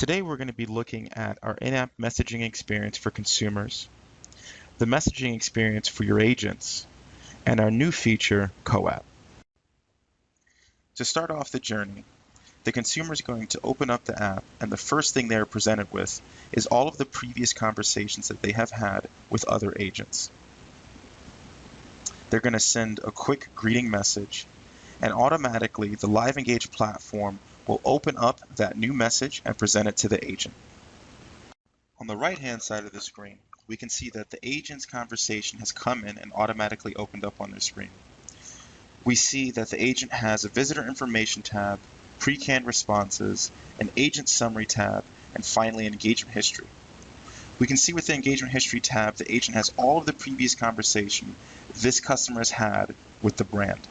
Today we're going to be looking at our in-app messaging experience for consumers, the messaging experience for your agents, and our new feature, Co-app. To start off the journey, the consumer is going to open up the app, and the first thing they're presented with is all of the previous conversations that they have had with other agents. They're going to send a quick greeting message, and automatically the LiveEngage platform will open up that new message and present it to the agent. On the right-hand side of the screen, we can see that the agent's conversation has come in and automatically opened up on their screen. We see that the agent has a visitor information tab, pre-canned responses, an agent summary tab, and finally an engagement history. We can see with the engagement history tab, the agent has all of the previous conversation this customer has had with the brand.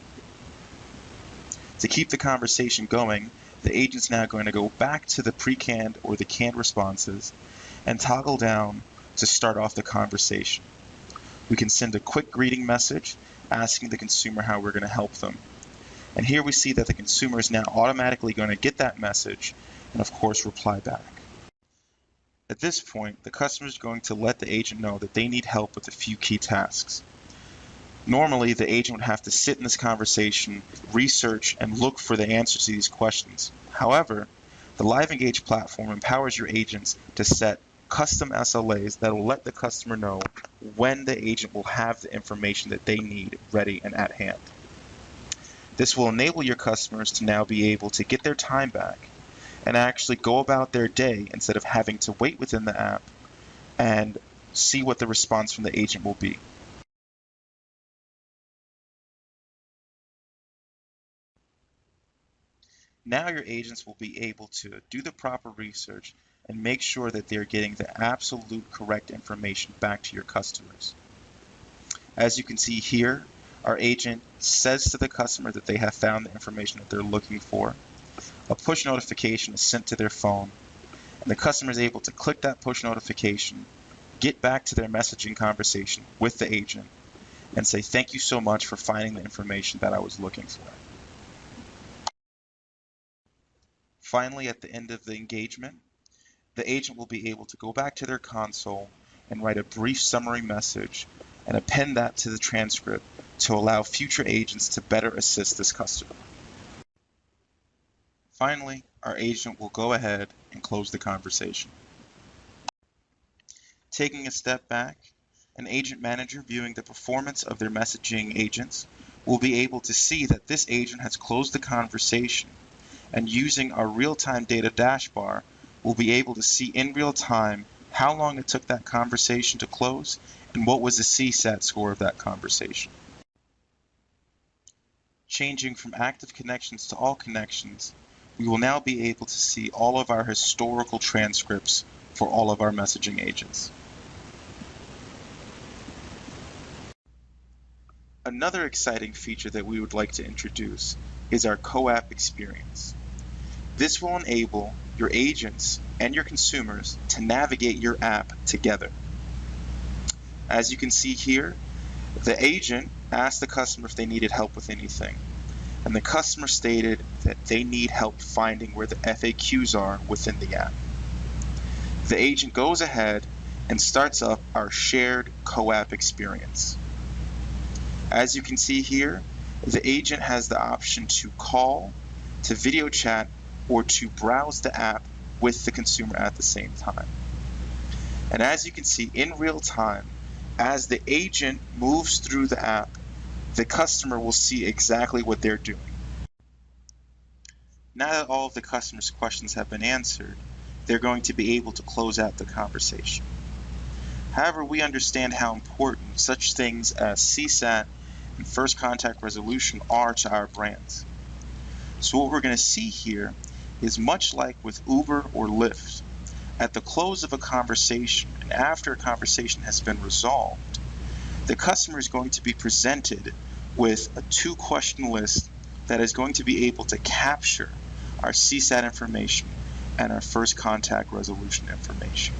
To keep the conversation going, the agent's now going to go back to the pre-canned or the canned responses and toggle down to start off the conversation. We can send a quick greeting message asking the consumer how we're going to help them. And here we see that the consumer is now automatically going to get that message and of course reply back. At this point, the customer is going to let the agent know that they need help with a few key tasks. Normally, the agent would have to sit in this conversation, research, and look for the answers to these questions. However, the LiveEngage platform empowers your agents to set custom SLAs that will let the customer know when the agent will have the information that they need ready and at hand. This will enable your customers to now be able to get their time back and actually go about their day instead of having to wait within the app and see what the response from the agent will be. Now your agents will be able to do the proper research and make sure that they're getting the absolute correct information back to your customers. As you can see here, our agent says to the customer that they have found the information that they're looking for. A push notification is sent to their phone, and the customer is able to click that push notification, get back to their messaging conversation with the agent, and say, "Thank you so much for finding the information that I was looking for." Finally, at the end of the engagement, the agent will be able to go back to their console and write a brief summary message and append that to the transcript to allow future agents to better assist this customer. Finally, our agent will go ahead and close the conversation. Taking a step back, an agent manager viewing the performance of their messaging agents will be able to see that this agent has closed the conversation, and using our real-time data dashbar, we'll be able to see in real time how long it took that conversation to close and what was the CSAT score of that conversation. Changing from active connections to all connections, we will now be able to see all of our historical transcripts for all of our messaging agents. Another exciting feature that we would like to introduce is our Co-app experience. This will enable your agents and your consumers to navigate your app together. As you can see here, the agent asked the customer if they needed help with anything, and the customer stated that they need help finding where the FAQs are within the app. The agent goes ahead and starts up our shared Co-app experience. As you can see here, the agent has the option to call, to video chat, or to browse the app with the consumer at the same time. And as you can see in real time, as the agent moves through the app, the customer will see exactly what they're doing. Now that all of the customer's questions have been answered, they're going to be able to close out the conversation. However, we understand how important such things as CSAT and first contact resolution are to our brands. So what we're going to see here is much like with Uber or Lyft. At the close of a conversation and after a conversation has been resolved, the customer is going to be presented with a 2-question list that is going to be able to capture our CSAT information and our first contact resolution information.